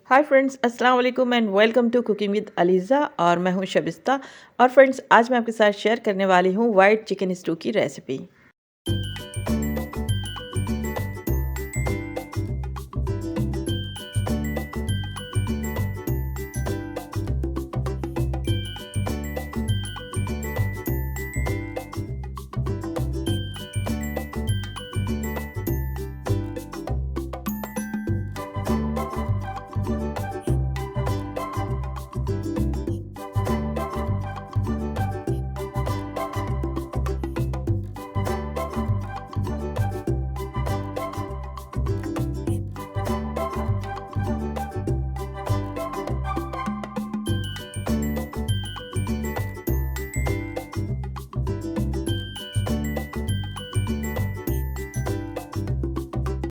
हाय friends, अस्सलाम वालेकुम and welcome to cooking with Aliza. और मैं हूं शबिस्ता। और फ्रेंड्स, आज मैं आपके साथ शेयर करने वाली हूं वाइट चिकन स्टू की रेसिपी।